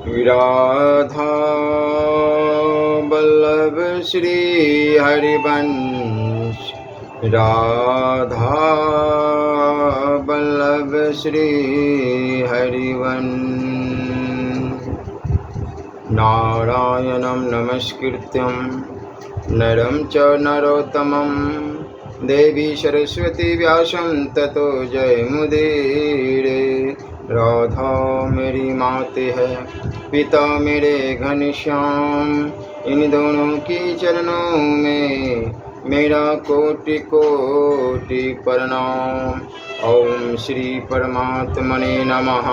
राधा वल्लभ श्री हरिवंश, राधा वल्लभ श्री हरिवंश। नारायणं नमस्कृत्यं नरं च नरोत्तमं देवी सरस्वती व्यासं ततो जयमुदीरये। राधा मेरी माते है, पिता मेरे घनश्याम, इन दोनों की चरणों में मेरा कोटि कोटि प्रणाम। ओम श्री परमात्मने नमः।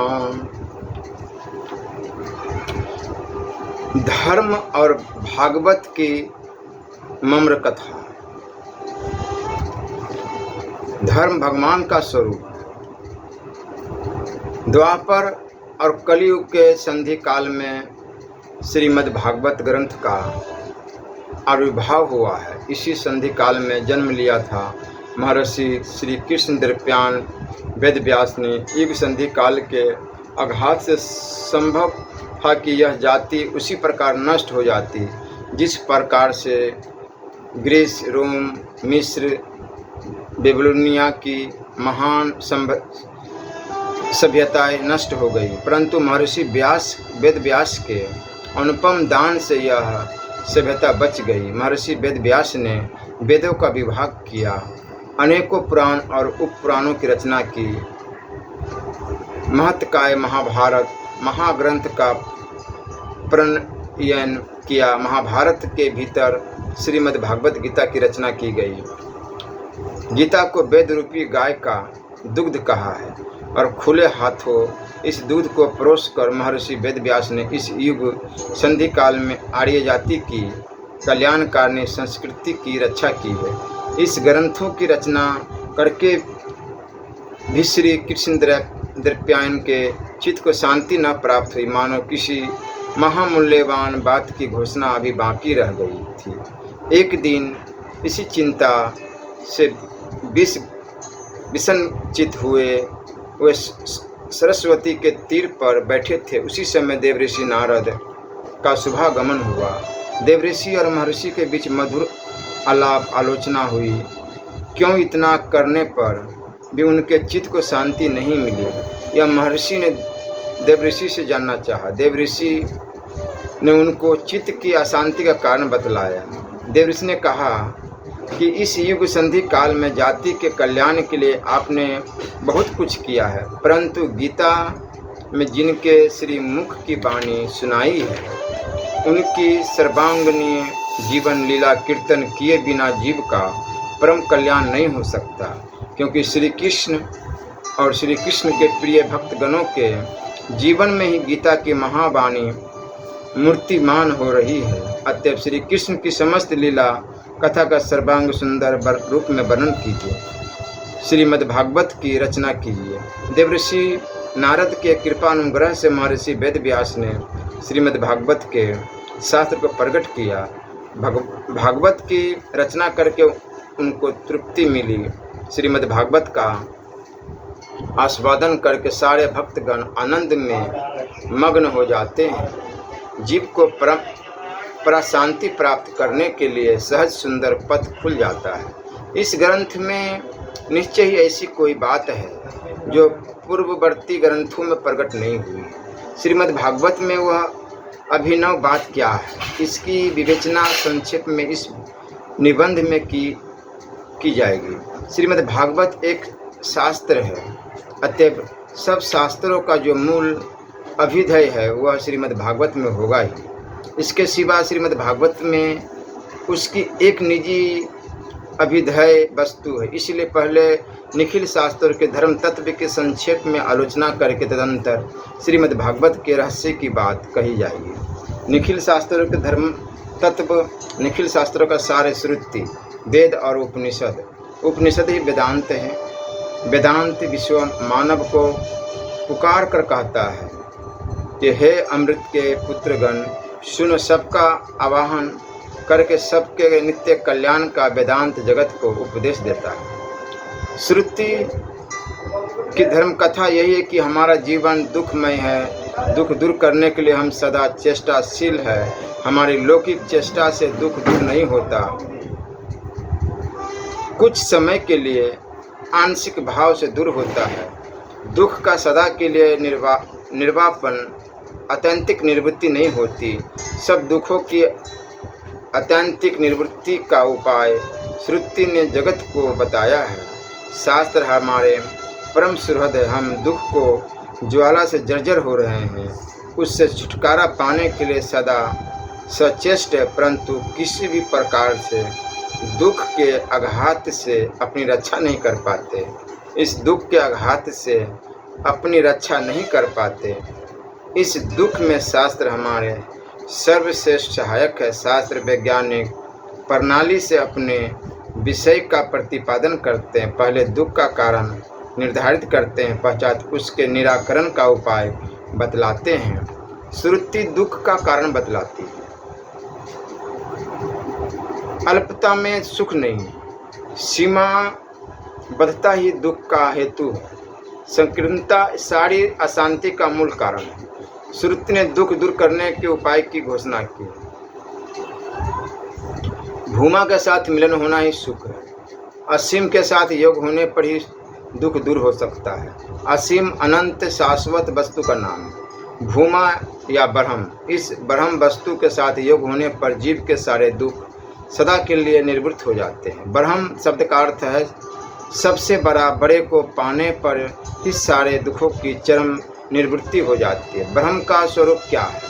धर्म और भागवत की मम्र कथा। धर्म भगवान का स्वरूप। द्वापर और कलयुग के संधि काल में श्रीमद् भागवत ग्रंथ का आविर्भाव हुआ है। इसी संधि काल में जन्म लिया था महर्षि श्री कृष्ण द्रव्यान वेद व्यास ने। युग संधि काल के आघात से संभव था कि यह जाति उसी प्रकार नष्ट हो जाती जिस प्रकार से ग्रीस, रोम, मिस्र, बेबीलोनिया की महान सभ्यताएं नष्ट हो गई, परंतु महर्षि वेद व्यास के अनुपम दान से यह सभ्यता बच गई। महर्षि वेद व्यास ने वेदों का विभाग किया, अनेकों पुराण और उपपुराणों की रचना की, महत्काय महाभारत महाग्रंथ का प्रणयन किया। महाभारत के भीतर श्रीमद् भागवत गीता की रचना की गई। गीता को वेद रूपी गाय का दुग्ध कहा है और खुले हाथों इस दूध को परोस कर महर्षि वेद व्यास ने इस युग संधि काल में आर्य जाति की कल्याणकारिणी संस्कृति की रक्षा की है। इस ग्रंथों की रचना करके भी श्री कृष्ण द्रव्यायन के चित्त को शांति न प्राप्त हुई, मानो किसी महामूल्यवान बात की घोषणा अभी बाकी रह गई थी। एक दिन इसी चिंता से विसन्नचित हुए वे सरस्वती के तीर पर बैठे थे। उसी समय देवऋषि नारद का शुभागमन हुआ। देवऋषि और महर्षि के बीच मधुर आलाप आलोचना हुई। क्यों इतना करने पर भी उनके चित्त को शांति नहीं मिली, यह महर्षि ने देवऋषि से जानना चाहा। देवऋषि ने उनको चित्त की अशांति का कारण बतलाया। देवऋषि ने कहा कि इस युग संधि काल में जाति के कल्याण के लिए आपने बहुत कुछ किया है, परंतु गीता में जिनके श्री मुख की वाणी सुनाई है, उनकी सर्वांगनीय जीवन लीला कीर्तन किए बिना जीव का परम कल्याण नहीं हो सकता, क्योंकि श्री कृष्ण और श्री कृष्ण के प्रिय भक्तगणों के जीवन में ही गीता की महावाणी मूर्तिमान हो रही है। अतएव श्री कृष्ण की समस्त लीला कथा का सर्वांग सुंदर रूप में वर्णन कीजिए, श्रीमद् भागवत की रचना कीजिए। देवऋषि नारद के कृपानुग्रह से महर्षि वेद व्यास ने श्रीमद् भागवत के शास्त्र को प्रकट किया। भागवत की रचना करके उनको तृप्ति मिली। श्रीमद् भागवत का आस्वादन करके सारे भक्तगण आनंद में मग्न हो जाते हैं। जीव को परम शांति प्राप्त करने के लिए सहज सुंदर पथ खुल जाता है। इस ग्रंथ में निश्चय ही ऐसी कोई बात है जो पूर्ववर्ती ग्रंथों में प्रकट नहीं हुई। श्रीमद् भागवत में वह अभिनव बात क्या है, इसकी विवेचना संक्षेप में इस निबंध में की जाएगी। श्रीमद् भागवत एक शास्त्र है, अतएव सब शास्त्रों का जो मूल अभिधेय है वह श्रीमद् भागवत में होगा ही। इसके सिवा श्रीमद् भागवत में उसकी एक निजी अभिधेय वस्तु है, इसलिए पहले निखिल शास्त्रों के धर्म तत्व के संक्षेप में आलोचना करके तदंतर श्रीमद् भागवत के रहस्य की बात कही जाएगी। निखिल शास्त्रों के धर्म तत्व, निखिल शास्त्रों का सारे श्रुति, वेद और उपनिषद। उपनिषद ही वेदांत है। वेदांत विश्व मानव को पुकार कर कहता है कि हे अमृत के पुत्रगण, सुनो, सबका आवाहन करके सबके नित्य कल्याण का वेदांत जगत को उपदेश देता है। श्रुति की धर्म कथा यही है कि हमारा जीवन दुखमय है, दुख दूर करने के लिए हम सदा चेष्टाशील है। हमारी लौकिक चेष्टा से दुख दूर नहीं होता। कुछ समय के लिए आंशिक भाव से दूर होता है। दुख का सदा के लिए निर्वापन आत्यंतिक निवृत्ति नहीं होती। सब दुखों की आत्यंतिक निवृत्ति का उपाय श्रुति ने जगत को बताया है। शास्त्र हमारे परम सुहृद है। हम दुख को ज्वाला से जर्जर हो रहे हैं, उससे छुटकारा पाने के लिए सदा सचेष्ट है, परंतु किसी भी प्रकार से दुख के आघात से अपनी रक्षा नहीं कर पाते। इस दुख के आघात से अपनी रक्षा नहीं कर पाते। इस दुख में शास्त्र हमारे सर्वश्रेष्ठ सहायक है। शास्त्र वैज्ञानिक प्रणाली से अपने विषय का प्रतिपादन करते हैं। पहले दुख का कारण निर्धारित करते हैं, पश्चात उसके निराकरण का उपाय बतलाते हैं। श्रुति दुख का कारण बतलाती है। अल्पता में सुख नहीं, सीमाबद्धता ही दुख का हेतु है। संकीर्णता सारी अशांति का मूल कारण है। श्रुति ने दुख दूर करने के उपाय की घोषणा की। भूमा के साथ मिलन होना ही सुख है। असीम के साथ योग होने पर ही दुख दूर हो सकता है। असीम अनंत शाश्वत वस्तु का नाम है। भूमा या ब्रह्म, इस ब्रह्म वस्तु के साथ योग होने पर जीव के सारे दुख सदा के लिए निवृत्त हो जाते हैं। ब्रह्म शब्द का अर्थ है सबसे बड़ा। बड़े को पाने पर ही सारे दुखों की चरम निवृत्ति हो जाती है। ब्रह्म का स्वरूप क्या है,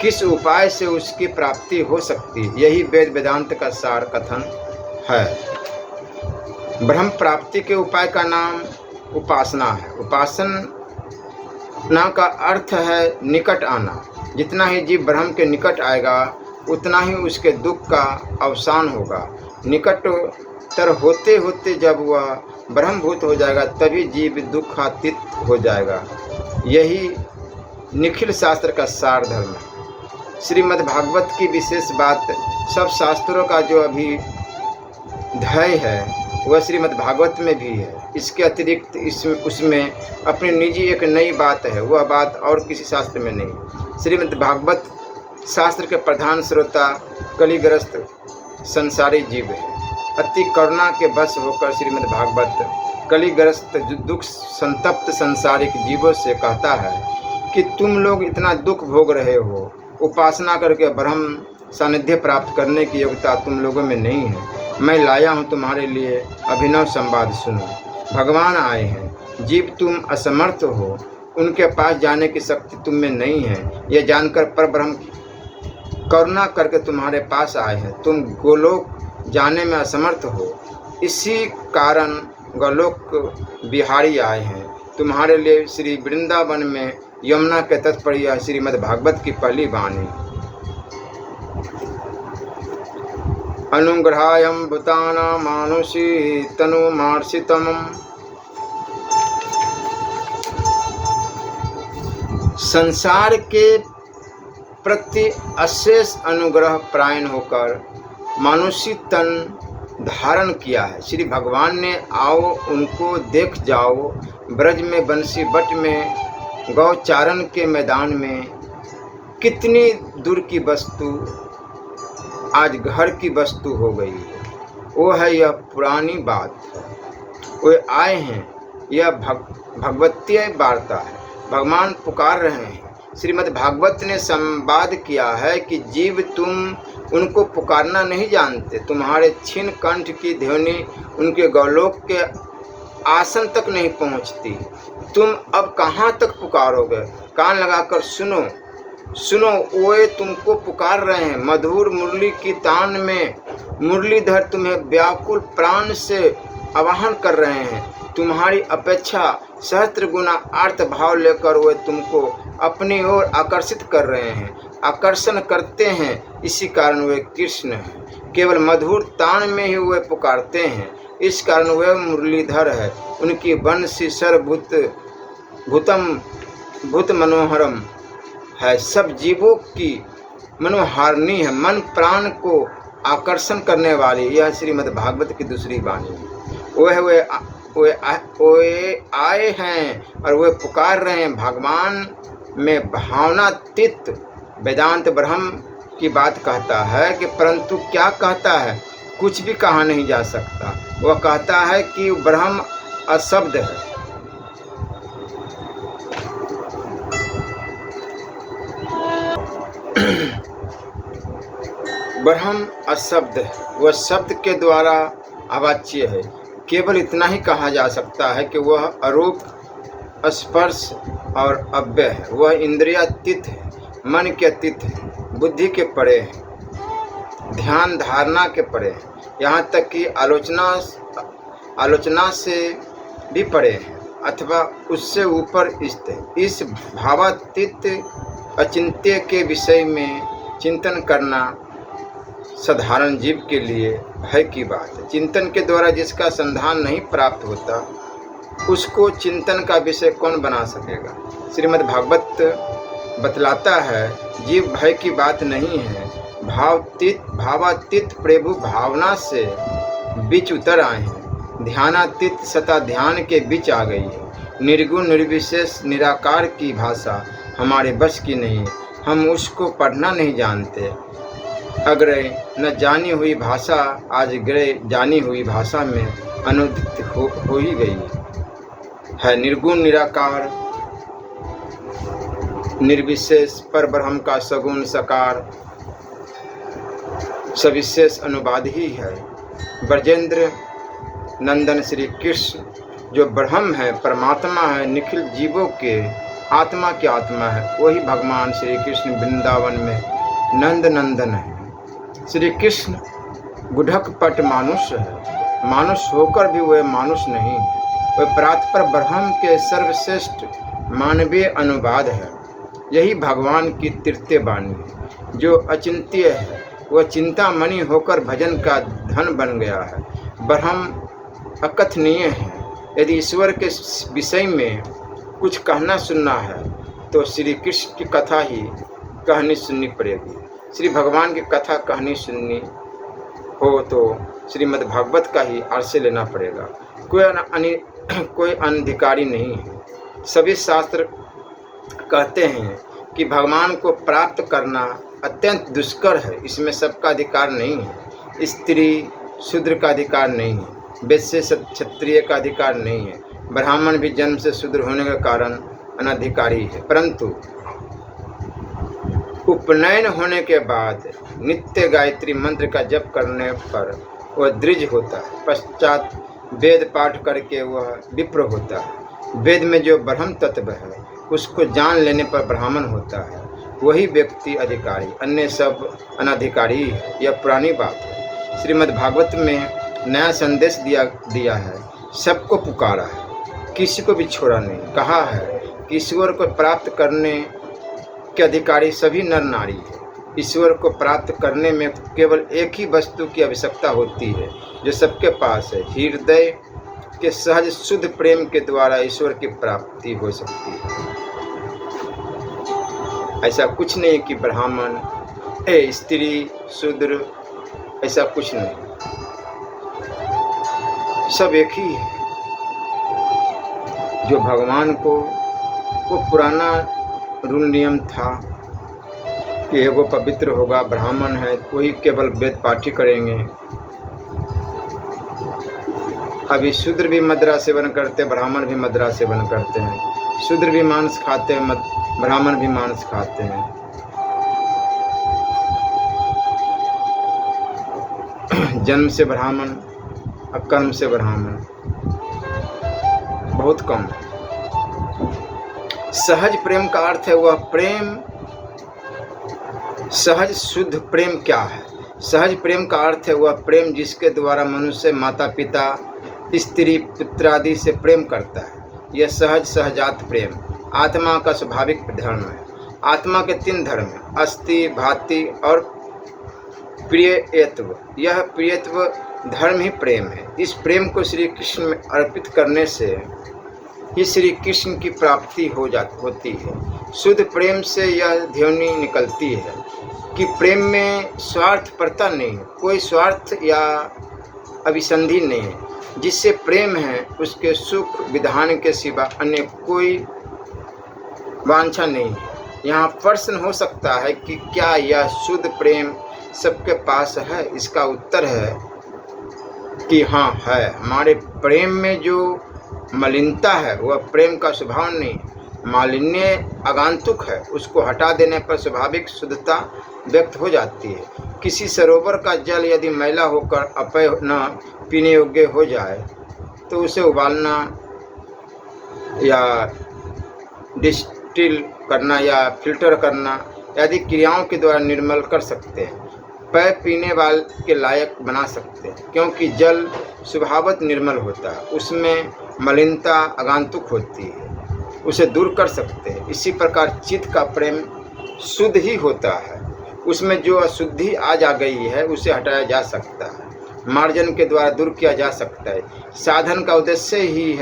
किस उपाय से उसकी प्राप्ति हो सकती है, यही वेद वेदांत का सार कथन है। ब्रह्म प्राप्ति के उपाय का नाम उपासना है। उपासना का अर्थ है निकट आना। जितना ही जीव ब्रह्म के निकट आएगा उतना ही उसके दुख का अवसान होगा। निकटतर होते होते जब वह ब्रह्मभूत हो जाएगा तभी जीव दुखातीत हो जाएगा। यही निखिल शास्त्र का सार धर्म है। श्रीमद् भागवत की विशेष बात सब शास्त्रों का जो अभी ध्येय है वह श्रीमद् भागवत में भी है। इसके अतिरिक्त उसमें अपनी निजी एक नई बात है, वह बात और किसी शास्त्र में नहीं। श्रीमद् भागवत शास्त्र के प्रधान श्रोता कलिग्रस्त संसारी जीव है। अति करुणा के बस होकर श्रीमद् भागवत कलिग्रस्त दुख संतप्त संसारिक जीवों से कहता है कि तुम लोग इतना दुख भोग रहे हो, उपासना करके ब्रह्म सानिध्य प्राप्त करने की योग्यता तुम लोगों में नहीं है। मैं लाया हूँ तुम्हारे लिए अभिनव संवाद, सुनो। भगवान आए हैं, जीव तुम असमर्थ हो, उनके पास जाने की शक्ति तुम में नहीं है। यह जानकर परब्रह्म करुणा करके तुम्हारे पास आए हैं। तुम गोलोक जाने में असमर्थ हो, इसी कारण गोलोक बिहारी आए हैं। तुम्हारे लिए श्री वृंदावन में यमुना के तट पर यह श्रीमद् भागवत की पहली वाणी। अनुग्रहायं भूतानां मानुषी तनु मार्षितमं। संसार के प्रति अशेष अनुग्रह प्रायण होकर मानुषी तन धारण किया है। श्री भगवान ने आओ उनको देख जाओ, ब्रज में बंसी बट में गौचारण के मैदान में कितनी दूर की वस्तु आज घर की वस्तु हो गई है। वो है यह पुरानी बात है। वे आए हैं, यह भगवतीय वार्ता है। भगवान पुकार रहे हैं। श्रीमद् भागवत ने संवाद किया है कि जीव तुम उनको पुकारना नहीं जानते। तुम्हारे छीन कंठ की ध्वनि उनके गौलोक के आसन तक नहीं पहुंचती। तुम अब कहाँ तक पुकारोगे? कान लगाकर सुनो, सुनो, वे तुमको पुकार रहे हैं। मधुर मुरली की तान में मुरलीधर तुम्हें व्याकुल प्राण से आवाहन कर रहे हैं। तुम्हारी अपेक्षा सहस्त्र गुना आर्त भाव लेकर वे तुमको अपनी ओर आकर्षित कर रहे हैं, आकर्षण करते हैं। इसी कारण वे कृष्ण हैं। केवल मधुर तान में ही वे पुकारते हैं, इस कारण वे मुरलीधर है। उनकी वंशी सर्वभूत भूतम भूत मनोहरम है, सब जीवों की मनोहारिणी है, मन प्राण को आकर्षण करने वाली। यह श्रीमद् भागवत की दूसरी वाणी वे आए हैं और वे पुकार रहे हैं। भगवान में भावनातीत वेदांत ब्रह्म की बात कहता है कि परंतु क्या कहता है? कुछ भी कहा नहीं जा सकता। वह कहता है कि ब्रह्म अशब्द है। ब्रह्म अशब्द है, वह शब्द के द्वारा अवाच्य है। केवल इतना ही कहा जा सकता है कि वह अरूप, स्पर्श और अव्यय है। वह इंद्रियातीत है, मन के अतीत है, बुद्धि के परे है, ध्यान धारणा के परे है, यहाँ तक कि आलोचना से भी परे है अथवा उससे ऊपर स्थित है। इस भावातीत अचिंत्य के विषय में चिंतन करना साधारण जीव के लिए भय की बात है। चिंतन के द्वारा जिसका संधान नहीं प्राप्त होता, उसको चिंतन का विषय कौन बना सकेगा? श्रीमद् भागवत बतलाता है, जीव भय की बात नहीं है। भावातीत प्रभु भावना से बीच उतर आए हैं। ध्यानातीत सता ध्यान के बीच आ गई है। निर्गुण निर्विशेष निराकार की भाषा हमारे बस की नहीं है। हम उसको पढ़ना नहीं जानते। अग्रय न जानी हुई भाषा आज ग्रह जानी हुई भाषा में अनुदित हो ही गई है। निर्गुण निराकार निर्विशेष पर ब्रह्म का सगुण सकार सविशेष अनुवाद ही है। ब्रजेंद्र नंदन श्री कृष्ण जो ब्रह्म है, परमात्मा है, निखिल जीवों के आत्मा की आत्मा है, वही भगवान श्री कृष्ण वृंदावन में नंद नंदन है। श्री कृष्ण गुढ़कपट मानुष है। मानुष होकर भी वह मानुष नहीं है। वह परात्पर ब्रह्म के सर्वश्रेष्ठ मानवीय अनुवाद है। यही भगवान की तृतीय वाणी है। जो अचिंत्य है वह चिंतामणि होकर भजन का धन बन गया है। ब्रह्म अकथनीय है। यदि ईश्वर के विषय में कुछ कहना सुनना है तो श्री कृष्ण की कथा ही कहनी सुननी पड़ेगी। श्री भगवान की कथा कहनी सुननी हो तो श्रीमद् भागवत का ही आश्रय लेना पड़ेगा। कोई अनधिकारी नहीं है। सभी शास्त्र कहते हैं कि भगवान को प्राप्त करना अत्यंत दुष्कर है। इसमें सबका अधिकार नहीं है। स्त्री शूद्र का अधिकार नहीं है। वैश्य क्षत्रिय का अधिकार नहीं है। ब्राह्मण भी जन्म से शूद्र होने के कारण अनधिकारी है। परंतु उपनयन होने के बाद नित्य गायत्री मंत्र का जप करने पर वह द्विज होता है। पश्चात वेद पाठ करके वह विप्र होता है। वेद में जो ब्रह्म तत्व है उसको जान लेने पर ब्राह्मण होता है। वही व्यक्ति अधिकारी, अन्य सब अनधिकारी है। यह पुरानी बात है। श्रीमद् भागवत में नया संदेश दिया है। सबको पुकारा है, किसी को भी छोड़ा नहीं। कहा है कि ईश्वर को प्राप्त करने के अधिकारी सभी नर नारी है। ईश्वर को प्राप्त करने में केवल एक ही वस्तु की आवश्यकता होती है जो सबके पास है। हृदय के सहज शुद्ध प्रेम के द्वारा ईश्वर की प्राप्ति हो सकती है। ऐसा कुछ नहीं कि ब्राह्मण स्त्री शूद्र, ऐसा कुछ नहीं। सब एक ही है। जो भगवान को वो पुराना रूल नियम था कि एगो पवित्र होगा, ब्राह्मण है वही केवल वेद पाठी करेंगे। अभी शूद्र भी मदिरा सेवन करते, ब्राह्मण भी मदिरा सेवन करते हैं। शूद्र भी मांस खाते हैं, ब्राह्मण भी मांस खाते हैं। जन्म से ब्राह्मण और कर्म से ब्राह्मण बहुत कम है। सहज प्रेम का अर्थ है वह प्रेम। सहज शुद्ध प्रेम क्या है? सहज प्रेम का अर्थ है वह प्रेम जिसके द्वारा मनुष्य माता पिता स्त्री पुत्र आदि से प्रेम करता है। यह सहज सहजात प्रेम आत्मा का स्वाभाविक धर्म है। आत्मा के 3 धर्म हैं, अस्ति, भाति और प्रियत्व। यह प्रियत्व धर्म ही प्रेम है। इस प्रेम को श्री कृष्ण में अर्पित करने से ही श्री कृष्ण की प्राप्ति होती है। शुद्ध प्रेम से यह ध्वनि निकलती है कि प्रेम में स्वार्थपरता नहीं है, कोई स्वार्थ या अभिसंधि नहीं है। जिससे प्रेम है उसके सुख विधान के सिवा अन्य कोई वांछा नहीं है। यहाँ प्रश्न हो सकता है कि क्या यह शुद्ध प्रेम सबके पास है? इसका उत्तर है कि हाँ है। हमारे प्रेम में जो मलिनता है वह प्रेम का स्वभाव नहीं, मालिन्य आगंतुक है। उसको हटा देने पर स्वाभाविक शुद्धता व्यक्त हो जाती है। किसी सरोवर का जल यदि मैला होकर अपेय न पीने योग्य हो जाए तो उसे उबालना या डिस्टिल करना या फिल्टर करना आदि क्रियाओं के द्वारा निर्मल कर सकते हैं, पेय पीने वाले के लायक बना सकते हैं, क्योंकि जल स्वभावत निर्मल होता है, उसमें मलिनता आगंतुक होती है, उसे दूर कर सकते हैं। इसी प्रकार चित्त का प्रेम शुद्ध ही होता है, उसमें जो अशुद्धि आ जा गई है उसे हटाया जा सकता है, मार्जन के द्वारा दूर किया जा सकता है। साधन का उद्देश्य ही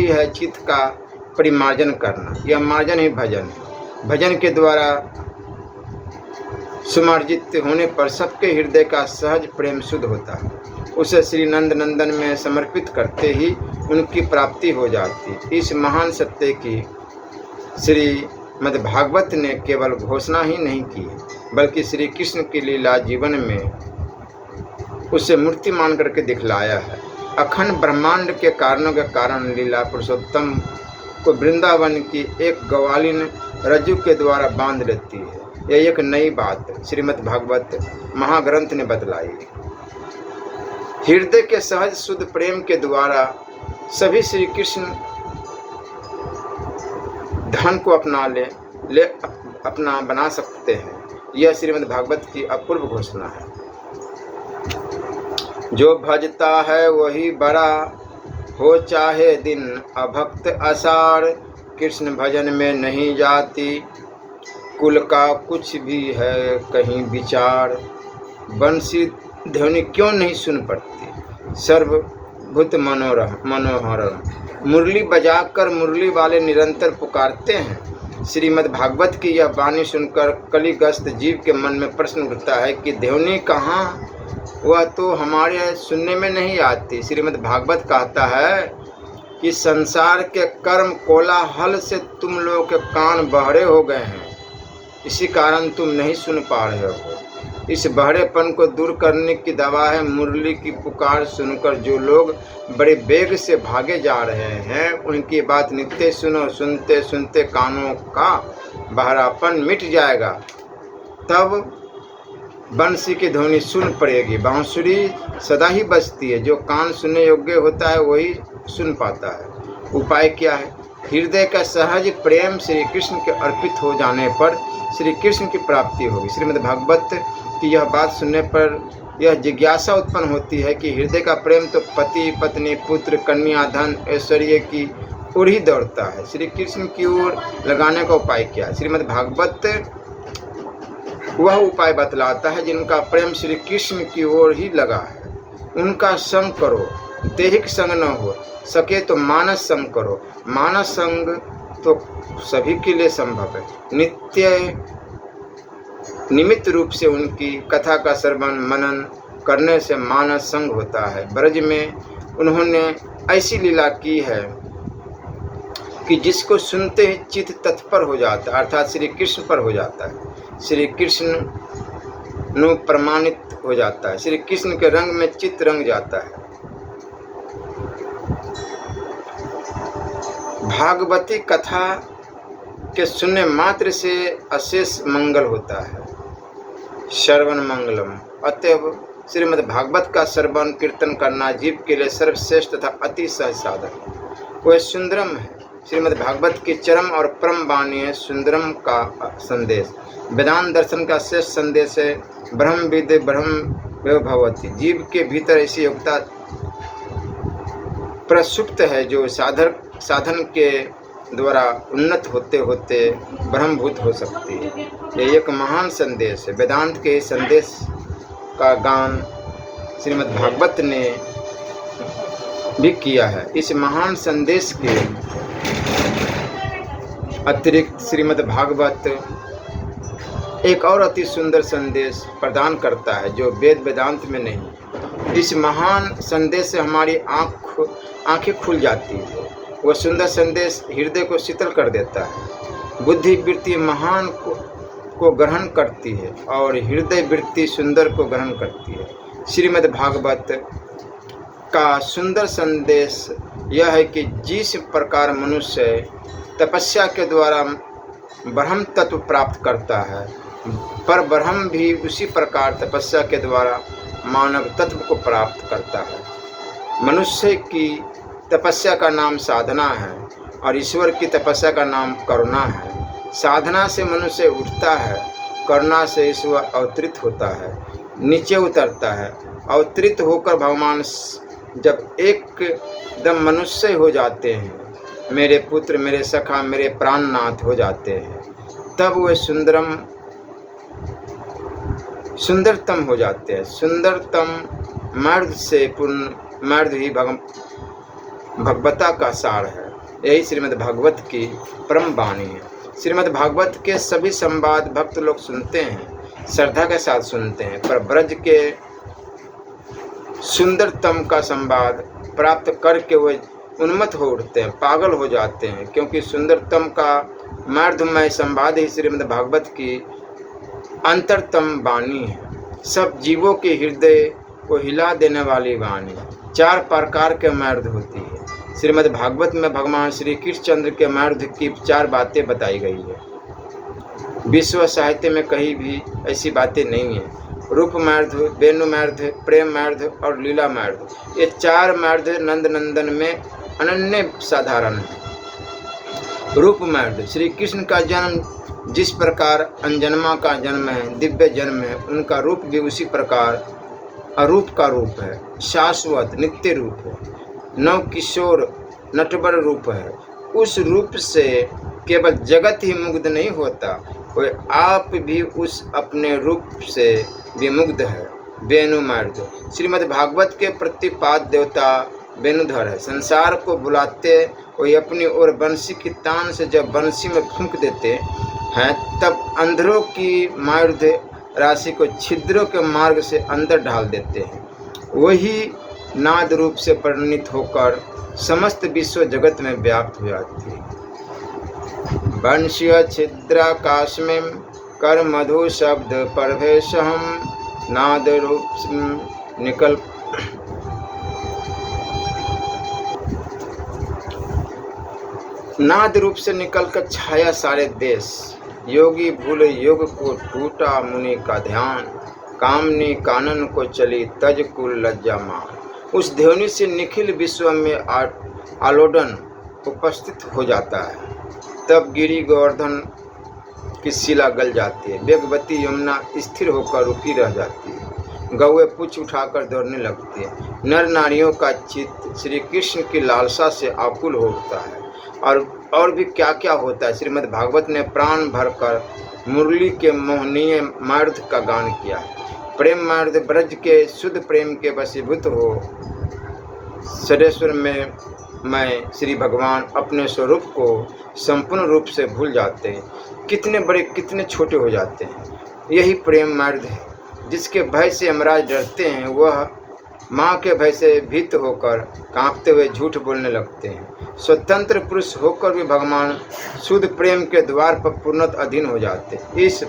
है चित्त का परिमार्जन करना। यह मार्जन ही भजन है। भजन के द्वारा सुमार्जित होने पर सबके हृदय का सहज प्रेम शुद्ध होता है। उसे श्री नंद नंदन में समर्पित करते ही उनकी प्राप्ति हो जाती। इस महान सत्य की श्रीमद्भागवत ने केवल घोषणा ही नहीं की, बल्कि श्री कृष्ण की लीला जीवन में उसे मूर्ति मान करके दिखलाया है। अखंड ब्रह्मांड के कारणों के कारण लीला पुरुषोत्तम को वृंदावन की एक ग्वालिन रज्जु के द्वारा बांध लेती है। यह एक नई बात श्रीमद्भागवत महाग्रंथ ने बतलाई। हृदय के सहज शुद्ध प्रेम के द्वारा सभी श्री कृष्ण धन को अपना बना सकते हैं। यह श्रीमद्भागवत की अपूर्व घोषणा है। जो भजता है वही बड़ा हो चाहे दिन अभक्त असार, कृष्ण भजन में नहीं जाती कुल का कुछ भी है कहीं विचार। बंसी ध्वनि क्यों नहीं सुन पड़ती सर्वभूत मनोहरम। मुरली बजाकर मुरली वाले निरंतर पुकारते हैं। श्रीमद्भागवत की यह वाणी सुनकर कलिग्रस्त जीव के मन में प्रश्न उठता है कि ध्वनि कहाँ, वह तो हमारे सुनने में नहीं आती। श्रीमद्भागवत कहता है कि संसार के कर्म कोलाहल से तुम लोगों के कान बहरे हो गए हैं, इसी कारण तुम नहीं सुन पा रहे हो। इस बहरेपन को दूर करने की दवा है मुरली की पुकार सुनकर जो लोग बड़े वेग से भागे जा रहे हैं उनकी बात नित्य सुनो। सुनते सुनते कानों का बहरापन मिट जाएगा, तब बंसी की ध्वनि सुन पड़ेगी। बांसुरी सदा ही बजती है, जो कान सुनने योग्य होता है वही सुन पाता है। उपाय क्या है? हृदय का सहज प्रेम श्री कृष्ण के अर्पित हो जाने पर श्री कृष्ण की प्राप्ति होगी। श्रीमद्भागवत की यह बात सुनने पर यह जिज्ञासा उत्पन्न होती है कि हृदय का प्रेम तो पति पत्नी पुत्र कन्या धन ऐश्वर्य की ओर ही दौड़ता है, श्री कृष्ण की ओर लगाने का उपाय क्या है? श्रीमद्भागवत वह उपाय बतलाता है जिनका प्रेम श्री कृष्ण की ओर ही लगा है। उनका संग करो, दैहिक संग न हो सके तो मानस संग करो। मानस संग तो सभी के लिए संभव है। निमित्त रूप से उनकी कथा का श्रवण मनन करने से मानस संग होता है। ब्रज में उन्होंने ऐसी लीला की है कि जिसको सुनते ही चित्त तत्पर हो जाता है, अर्थात श्री कृष्ण पर हो जाता है, श्री कृष्ण नु प्रमाणित हो जाता है, श्री कृष्ण के रंग में चित्त रंग जाता है। भागवती कथा के सुनने मात्र से अशेष मंगल होता है, श्रवण मंगलम। अतएव श्रीमद्भागवत का श्रवण कीर्तन करना जीव के लिए सर्वश्रेष्ठ तथा अति सहज साधन। वह सुंदरम है। श्रीमद्भागवत की चरम और परम वाणी है सुंदरम का संदेश। वेदांत दर्शन का श्रेष्ठ संदेश है ब्रह्म विद ब्रह्म भवति। जीव के भीतर ऐसी योग्यता प्रसुप्त है जो साधन के द्वारा उन्नत होते होते ब्रह्मभूत हो सकती है। यह एक महान संदेश है। वेदांत के संदेश का गान श्रीमद्भागवत ने भी किया है। इस महान संदेश के अतिरिक्त श्रीमद्भागवत एक और अति सुंदर संदेश प्रदान करता है जो वेद वेदांत में नहीं। इस महान संदेश से हमारी आंखें खुल जाती है। वह सुंदर संदेश हृदय को शीतल कर देता है। बुद्धि वृत्ति महान को ग्रहण करती है और हृदय वृत्ति सुंदर को ग्रहण करती है। श्रीमद् भागवत का सुंदर संदेश यह है कि जिस प्रकार मनुष्य तपस्या के द्वारा ब्रह्म तत्व प्राप्त करता है, पर ब्रह्म भी उसी प्रकार तपस्या के द्वारा मानव तत्व को प्राप्त करता है। मनुष्य की तपस्या का नाम साधना है और ईश्वर की तपस्या का नाम करुणा है। साधना से मनुष्य उठता है, करुणा से ईश्वर अवतरित होता है, नीचे उतरता है। अवतरित होकर भगवान जब एकदम मनुष्य हो जाते हैं, मेरे पुत्र, मेरे सखा, मेरे प्राणनाथ हो जाते हैं, तब वे सुंदरतम हो जाते हैं। सुंदरतम मर्द से पूर्ण मर्द ही भगवता का सार है। यही श्रीमद् भागवत की परम वाणी है। श्रीमद् भागवत के सभी संवाद भक्त लोग सुनते हैं, श्रद्धा के साथ सुनते हैं, पर ब्रज के सुंदरतम का संवाद प्राप्त करके वे उन्मत्त हो उठते हैं, पागल हो जाते हैं, क्योंकि सुंदरतम का मर्दमय संवाद ही श्रीमद् भागवत की अंतरतम वाणी है। सब जीवों के हृदय को हिला देने वाली वाणी। 4 प्रकार के मर्द होती है। श्रीमद् भागवत में भगवान श्री कृष्णचंद्र के मर्द की 4 बातें बताई गई है। विश्व साहित्य में कहीं भी ऐसी बातें नहीं है। रूप मर्द, वेणु मर्द, प्रेम मर्द और लीला मर्द, ये 4 मर्द नंद नंदन में अनन्य साधारण है। रूप मर्द, श्री कृष्ण का जन्म जिस प्रकार अनजन्मा का जन्म है, दिव्य जन्म है, उनका रूप भी उसी प्रकार अरूप का रूप है, शाश्वत नित्य रूप है, नव किशोर नटवर रूप है। उस रूप से केवल जगत ही मुग्ध नहीं होता, कोई आप भी उस अपने रूप से विमुग्ध है। वेणु मर्द, श्रीमद् भागवत के प्रतिपाद देवता वेणुधर है। संसार को बुलाते वही अपनी ओर बंसी की तान से जब बंसी में फूंक देते हैं, तब अंधरों की मर्द राशि को छिद्रों के मार्ग से अंदर डाल देते हैं। वही नाद रूप से परिणित होकर समस्त विश्व जगत में व्याप्त हो जाती है। वंशीय छिद्राकाश में कर मधु शब्द परवेश हम नाद रूप निकल नाद रूप से निकलकर छाया सारे देश। योगी भूल योग को टूटा मुनि का ध्यान, कामनी कानन को चली तज कुल लज्जा मान। उस ध्वनि से निखिल विश्व में आलोडन उपस्थित हो जाता है। तब गिरि गोवर्धन की शिला गल जाती है, वेगवती यमुना स्थिर होकर रुकी रह जाती है, गौए पूछ उठाकर दौड़ने लगती है। नर नारियों का चित्त श्री कृष्ण की लालसा से आकुल होता है। और भी क्या क्या होता है। श्रीमद् भागवत ने प्राण भरकर मुरली के मोहनीय मर्द का गान किया। प्रेम मर्द ब्रज के शुद्ध प्रेम के वशीभूत हो सरेश्वर में मैं श्री भगवान अपने स्वरूप को संपूर्ण रूप से भूल जाते हैं, कितने बड़े कितने छोटे हो जाते हैं। यही प्रेम मर्द है जिसके भय से यमराज डरते हैं। वह माँ के भय से भीत होकर कांपते हुए झूठ बोलने लगते हैं। स्वतंत्र पुरुष होकर भी भगवान शुद्ध प्रेम के द्वार पर पूर्णतः अधीन हो जाते हैं। इस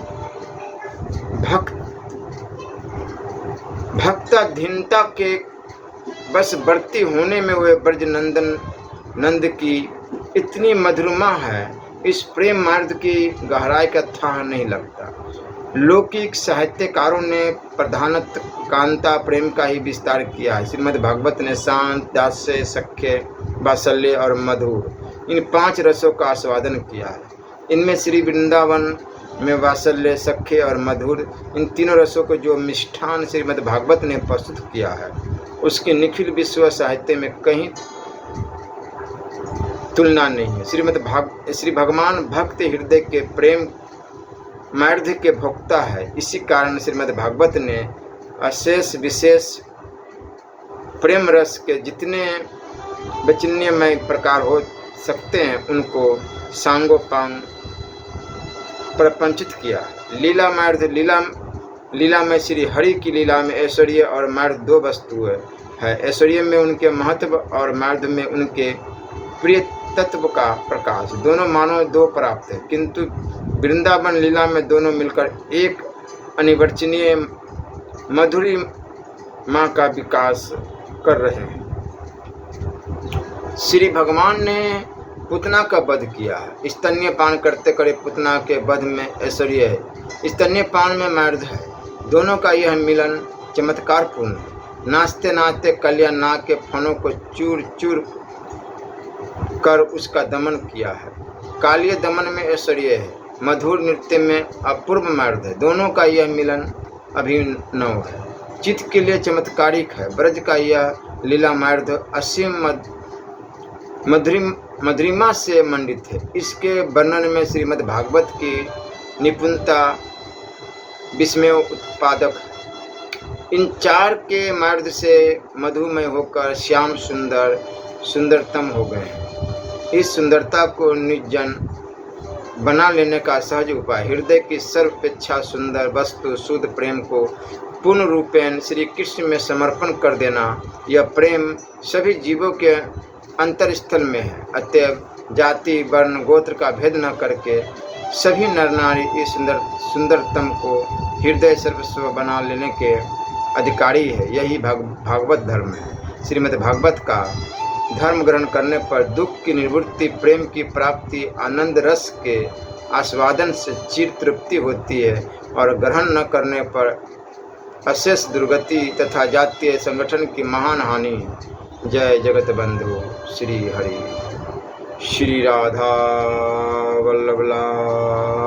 भक्ताधीनता के बस बढ़ती होने में वे ब्रज नंद की इतनी मधुरमा है, इस प्रेम मार्ग की गहराई का था नहीं लगता। लौकिक साहित्यकारों ने प्रधानतः कांता प्रेम का ही विस्तार किया है। श्रीमद् भागवत ने शांत, दास्य, सख्य, वात्सल्य और मधुर इन 5 रसों का आस्वादन किया है। इनमें श्री वृंदावन में वात्सल्य, सख्य और मधुर इन तीनों रसों को जो मिष्ठान श्रीमद् भागवत ने प्रस्तुत किया है, उसकी निखिल विश्व साहित्य में कहीं तुलना नहीं है। श्री भगवान भक्त हृदय के प्रेम मर्द के भोक्ता है। इसी कारण श्रीमद् भागवत ने अशेष विशेष प्रेम रस के जितने वचनीयमय प्रकार हो सकते हैं उनको सांगोपांग प्रपंचित किया। लीला मर्द, लीला में श्री हरि की लीला में ऐश्वर्य और मर्द 2 वस्तुएं है। ऐश्वर्य में उनके महत्व और मर्द में उनके तत्व का प्रकाश। दोनों मानव दो प्राप्त है, किंतु वृंदावन लीला में दोनों मिलकर एक अनिवर्चनीय मधुरी माँ का विकास कर रहे हैं। श्री भगवान ने पुतना का वध किया है। स्तन्य पान करते करे पुतना के वध में ऐश्वर्य है, स्तन्य पान में मर्द है। दोनों का यह मिलन चमत्कारपूर्ण है। नाचते नाचते कल्याण नाग के फनों को चूर चूर कर उसका दमन किया है। कालिय दमन में ऐश्वर्य है, मधुर नृत्य में अपूर्व मर्द है। दोनों का यह मिलन अभिनव है, चित्त के लिए चमत्कारिक है। ब्रज का यह लीला मर्द असीम मधुरिमा से मंडित है। इसके वर्णन में श्रीमद् भागवत की निपुणता विस्मय उत्पादक है। इन चार के मर्द से मधुमय होकर श्याम सुंदरतम हो गए हैं। इस सुंदरता को निर्जन बना लेने का सहज उपाय हृदय की सर्वपेक्षा सुंदर वस्तु शुद्ध प्रेम को पूर्ण रूपेण श्री कृष्ण में समर्पण कर देना। यह प्रेम सभी जीवों के अंतरस्थल में है। अतएव जाति वर्ण गोत्र का भेद न करके सभी नर नारी इस सुंदरतम को हृदय सर्वस्व बना लेने के अधिकारी है। यही भागवत धर्म है। श्रीमद् भागवत का धर्म ग्रहण करने पर दुख की निवृत्ति, प्रेम की प्राप्ति, आनंद रस के आस्वादन से चिर तृप्ति होती है और ग्रहण न करने पर अशेष दुर्गति तथा जातीय संगठन की महान हानि। जय जगत बंधु श्री हरि श्री राधा वल्लभ लाल।